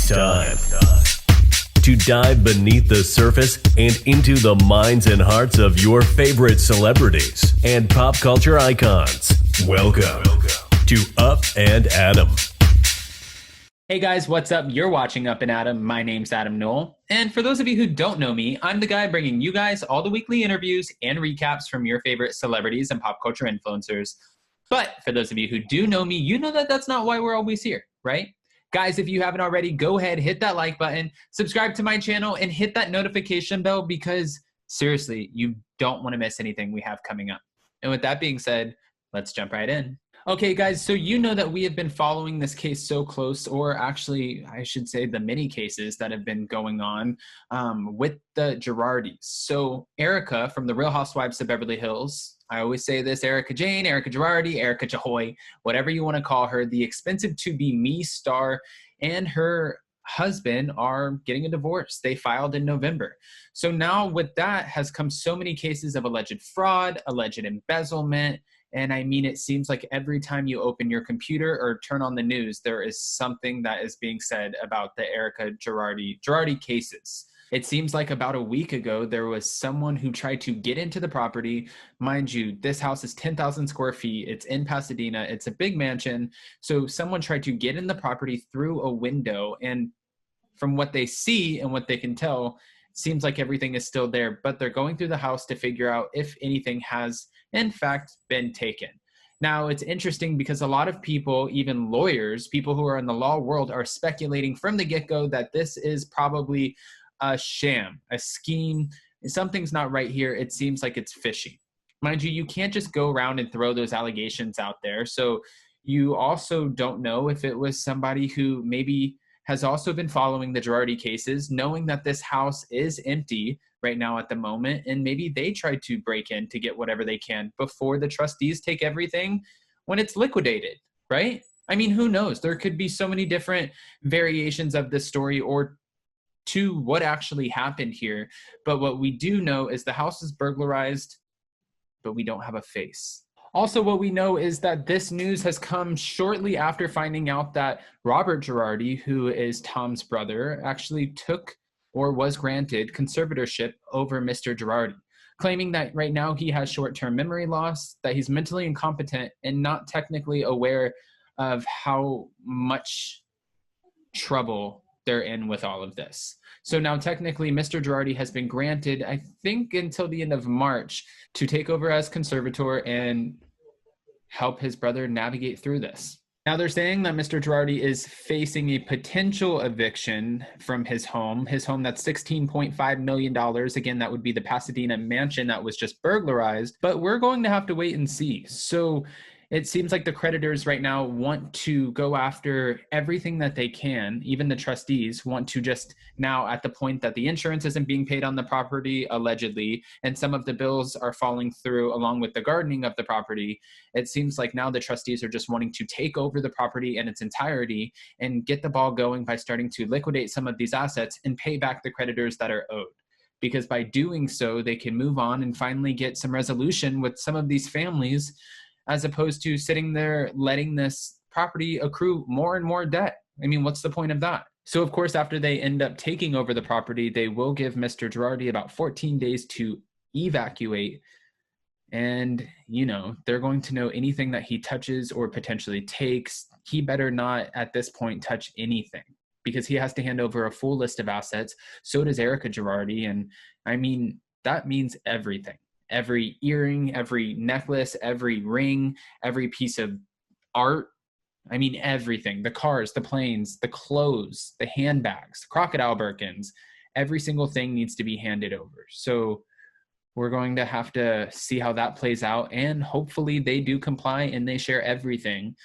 It's time to dive beneath the surface and into the minds and hearts of your favorite celebrities and pop culture icons. Welcome to Up and Adam. Hey guys, what's up? You're watching Up and Adam. My name's Adam Knoll. And for those of you who don't know me, I'm the guy bringing you guys all the weekly interviews and recaps from your favorite celebrities and pop culture influencers. But for those of you who do know me, you know that that's not why we're always here, right? Guys, if you haven't already, go ahead, hit that like button, subscribe to my channel, and hit that notification bell because seriously, you don't want to miss anything we have coming up. And with that being said, let's jump right in. Okay, guys, so you know that we have been following this case so close, or actually, I should say the many cases that have been going on with the Girardis. So Erika from the Real Housewives of Beverly Hills, I always say this, Erika Jayne, Erika Girardi, Erika Jayne, whatever you want to call her, the expensive to be me star, and her husband are getting a divorce. They filed in November. So now with that has come so many cases of alleged fraud, alleged embezzlement. And I mean, it seems like every time you open your computer or turn on the news, there is something that is being said about the Erika Girardi cases. It seems like about a week ago, there was someone who tried to get into the property. Mind you, this house is 10,000 square feet. It's in Pasadena. It's a big mansion. So someone tried to get in the property through a window. And from what they see and what they can tell, it seems like everything is still there. But they're going through the house to figure out if anything has, in fact, been taken. Now, it's interesting because a lot of people, even lawyers, people who are in the law world, are speculating from the get-go that this is probably a sham, a scheme. Something's not right here. It seems like it's fishy. Mind you, you can't just go around and throw those allegations out there. So you also don't know if it was somebody who maybe has also been following the Girardi cases, knowing that this house is empty right now at the moment, and maybe they tried to break in to get whatever they can before the trustees take everything when it's liquidated, right? I mean, who knows? There could be so many different variations of this story or to what actually happened here. But what we do know is the house is burglarized, but we don't have a face. Also, what we know is that this news has come shortly after finding out that Robert Girardi, who is Tom's brother, actually took or was granted conservatorship over Mr. Girardi, claiming that right now he has short-term memory loss, that he's mentally incompetent and not technically aware of how much trouble they're in with all of this. So now technically Mr. Girardi has been granted, I think until the end of March, to take over as conservator and help his brother navigate through this. Now they're saying that Mr. Girardi is facing a potential eviction from his home that's $16.5 million. Again, that would be the Pasadena mansion that was just burglarized, but we're going to have to wait and see. So it seems like the creditors right now want to go after everything that they can. Even the trustees want to just now, at the point that the insurance isn't being paid on the property, allegedly, and some of the bills are falling through along with the gardening of the property, it seems like now the trustees are just wanting to take over the property in its entirety and get the ball going by starting to liquidate some of these assets and pay back the creditors that are owed. Because by doing so, they can move on and finally get some resolution with some of these families, as opposed to sitting there letting this property accrue more and more debt. I mean, what's the point of that? So, of course, after they end up taking over the property, they will give Mr. Girardi about 14 days to evacuate. And, you know, they're going to know anything that he touches or potentially takes. He better not, at this point, touch anything because he has to hand over a full list of assets. So does Erika Girardi. And, I mean, that means everything. Every earring, every necklace, every ring, every piece of art. I mean, everything. The cars, the planes, the clothes, the handbags, crocodile Birkins, every single thing needs to be handed over. So we're going to have to see how that plays out. And hopefully they do comply and they share everything.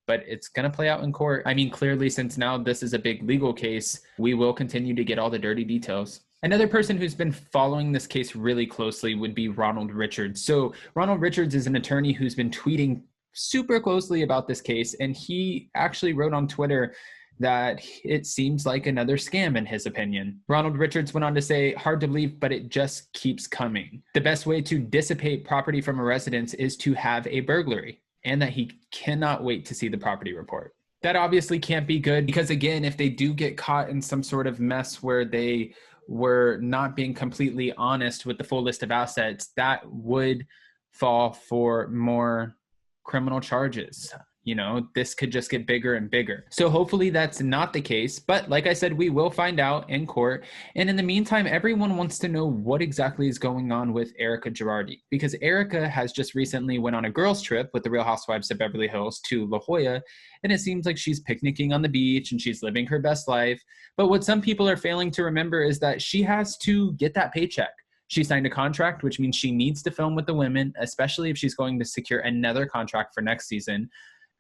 But it's going to play out in court. I mean, clearly, since now this is a big legal case, we will continue to get all the dirty details. Another person who's been following this case really closely would be Ronald Richards. So Ronald Richards is an attorney who's been tweeting super closely about this case, and he actually wrote on Twitter that it seems like another scam in his opinion. Ronald Richards went on to say, hard to believe, but it just keeps coming. The best way to dissipate property from a residence is to have a burglary, and that he cannot wait to see the property report. That obviously can't be good because, again, if they do get caught in some sort of mess where they were not being completely honest with the full list of assets, that would fall for more criminal charges. You know, this could just get bigger and bigger. So hopefully that's not the case. But like I said, we will find out in court. And in the meantime, everyone wants to know what exactly is going on with Erika Girardi, because Erika has just recently went on a girls trip with the Real Housewives of Beverly Hills to La Jolla. And it seems like she's picnicking on the beach and she's living her best life. But what some people are failing to remember is that she has to get that paycheck. She signed a contract, which means she needs to film with the women, especially if she's going to secure another contract for next season,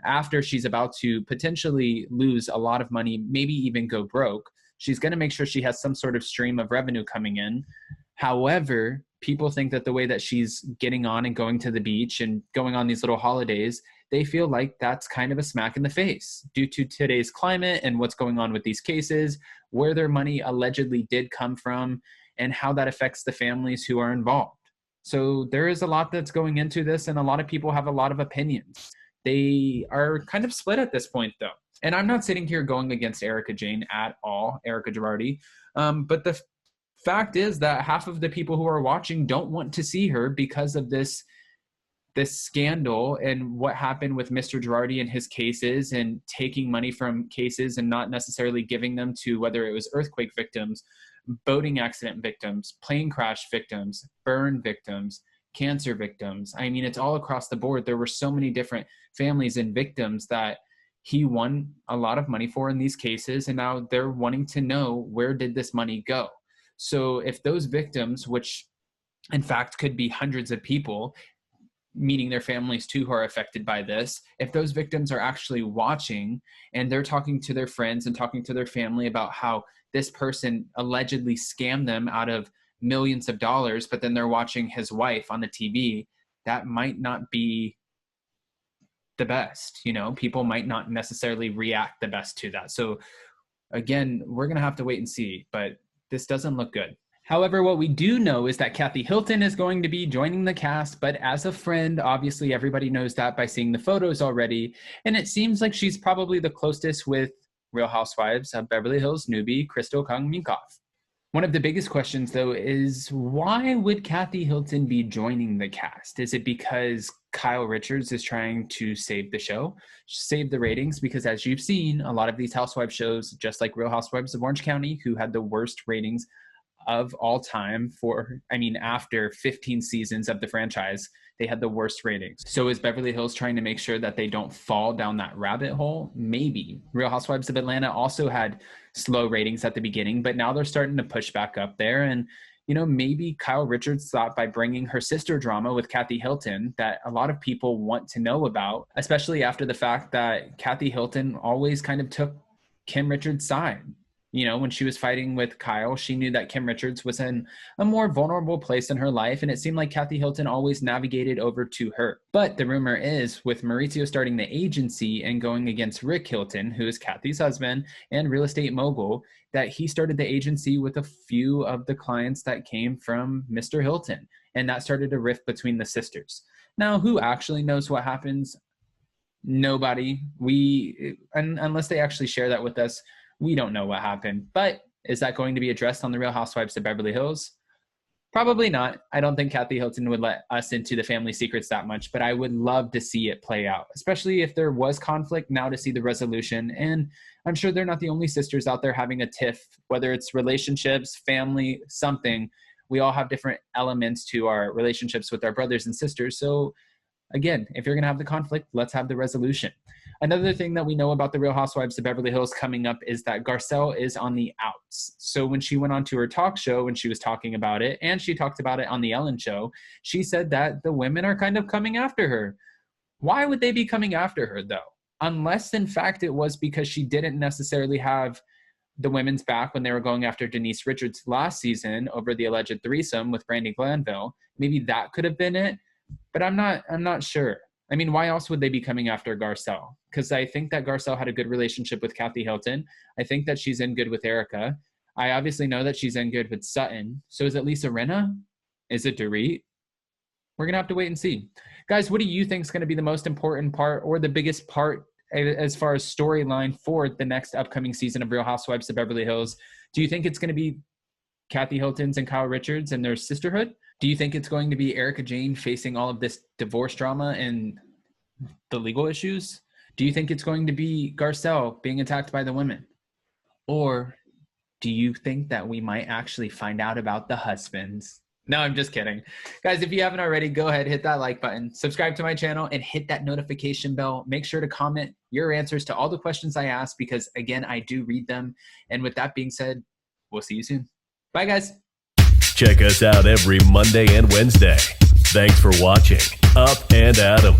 after she's about to potentially lose a lot of money, maybe even go broke. She's going to make sure she has some sort of stream of revenue coming in. However, people think that the way that she's getting on and going to the beach and going on these little holidays, they feel like that's kind of a smack in the face due to today's climate and what's going on with these cases, where their money allegedly did come from, and how that affects the families who are involved. So there is a lot that's going into this, and a lot of people have a lot of opinions. They are kind of split at this point, though. And I'm not sitting here going against Erika Jayne at all, Erika Girardi. But the fact is that half of the people who are watching don't want to see her because of this scandal and what happened with Mr. Girardi and his cases, and taking money from cases and not necessarily giving them to whether it was earthquake victims, boating accident victims, plane crash victims, burn victims, cancer victims. I mean, it's all across the board. There were so many different families and victims that he won a lot of money for in these cases, and now they're wanting to know, where did this money go? So if those victims, which in fact could be hundreds of people, meaning their families too, who are affected by this, if those victims are actually watching and they're talking to their friends and talking to their family about how this person allegedly scammed them out of millions of dollars, but then they're watching his wife on the TV, that might not be the best. You know, people might not necessarily react the best to that. So again, we're going to have to wait and see, but this doesn't look good. However, what we do know is that Kathy Hilton is going to be joining the cast, but as a friend. Obviously, everybody knows that by seeing the photos already. And it seems like she's probably the closest with Real Housewives of Beverly Hills newbie Crystal Kung Minkoff. One of the biggest questions, though, is why would Kathy Hilton be joining the cast? Is it because Kyle Richards is trying to save the show, save the ratings? Because as you've seen, a lot of these Housewives shows, just like Real Housewives of Orange County, who had the worst ratings of all time after 15 seasons of the franchise, they had the worst ratings. So is Beverly Hills trying to make sure that they don't fall down that rabbit hole? Maybe. Real Housewives of Atlanta also had slow ratings at the beginning, but now they're starting to push back up there. And, you know, maybe Kyle Richards thought by bringing her sister drama with Kathy Hilton that a lot of people want to know about, especially after the fact that Kathy Hilton always kind of took Kim Richards' side. You know, when she was fighting with Kyle, she knew that Kim Richards was in a more vulnerable place in her life, and it seemed like Kathy Hilton always navigated over to her. But the rumor is, with Mauricio starting the agency and going against Rick Hilton, who is Kathy's husband and real estate mogul, that he started the agency with a few of the clients that came from Mr. Hilton, and that started a rift between the sisters. Now, who actually knows what happens? Nobody. Unless they actually share that with us, we don't know what happened. But is that going to be addressed on the Real Housewives of Beverly Hills? Probably not. I don't think Kathy Hilton would let us into the family secrets that much, but I would love to see it play out, especially if there was conflict, now to see the resolution. And I'm sure they're not the only sisters out there having a tiff, whether it's relationships, family, something. We all have different elements to our relationships with our brothers and sisters. So again, if you're going to have the conflict, let's have the resolution. Another thing that we know about the Real Housewives of Beverly Hills coming up is that Garcelle is on the outs. So when she went on to her talk show, when she was talking about it, and she talked about it on the Ellen show, she said that the women are kind of coming after her. Why would they be coming after her, though? Unless, in fact, it was because she didn't necessarily have the women's back when they were going after Denise Richards last season over the alleged threesome with Brandi Glanville. Maybe that could have been it, but I'm not sure. I mean, why else would they be coming after Garcelle? Because I think that Garcelle had a good relationship with Kathy Hilton. I think that she's in good with Erika. I obviously know that she's in good with Sutton. So is it Lisa Rinna? Is it Dorit? We're going to have to wait and see. Guys, what do you think is going to be the most important part or the biggest part as far as storyline for the next upcoming season of Real Housewives of Beverly Hills? Do you think it's going to be Kathy Hilton's and Kyle Richards and their sisterhood? Do you think it's going to be Erika Jayne facing all of this divorce drama and the legal issues? Do you think it's going to be Garcelle being attacked by the women? Or do you think that we might actually find out about the husbands? No, I'm just kidding. Guys, if you haven't already, go ahead, hit that like button, subscribe to my channel, and hit that notification bell. Make sure to comment your answers to all the questions I ask because, again, I do read them. And with that being said, we'll see you soon. Bye, guys. Check us out every Monday and Wednesday. Thanks for watching Up and Adam.